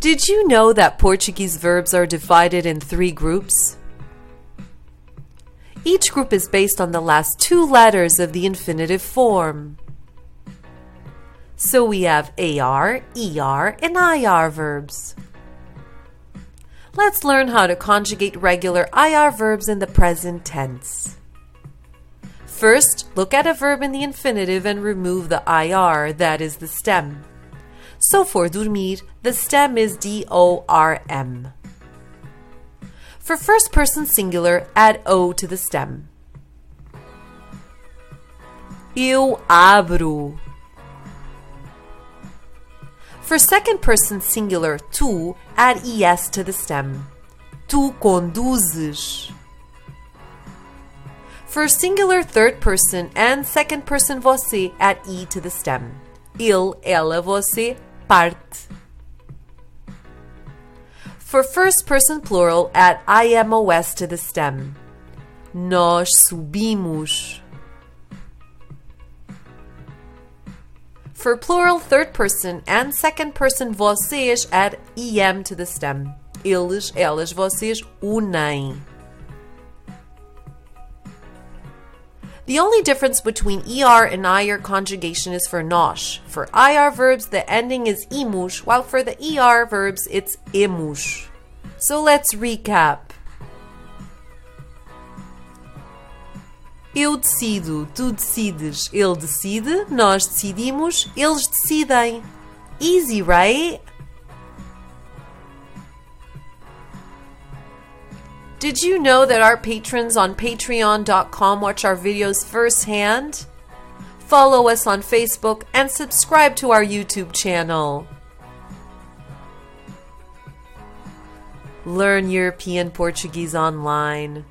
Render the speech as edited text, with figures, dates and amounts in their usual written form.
Did you know that Portuguese verbs are divided in 3 groups? Each group is based on the last 2 letters of the infinitive form. So we have AR, ER, and IR verbs. Let's learn how to conjugate regular IR verbs in the present tense. First, look at a verb in the infinitive and remove the IR, that is the stem. So for dormir, the stem is DORM. For first person singular, add O to the stem. Eu abro. For second person singular, tu, add ES to the stem. Tu conduzes. For singular third person and second person você, add E to the stem. Ele, ela, você, parte. For first person plural, add IMOS to the stem. Nós subimos. For plural third person and second person vocês, add EM to the stem. Eles, elas, vocês unem. The only difference between ER and IR conjugation is for nós. For IR verbs, the ending is imos, while for the ER verbs, it's imos. So let's recap. Eu decido, tu decides, ele decide, nós decidimos, eles decidem. Easy, right? Did you know that our patrons on patreon.com watch our videos firsthand? Follow us on Facebook and subscribe to our YouTube channel. Learn European Portuguese online.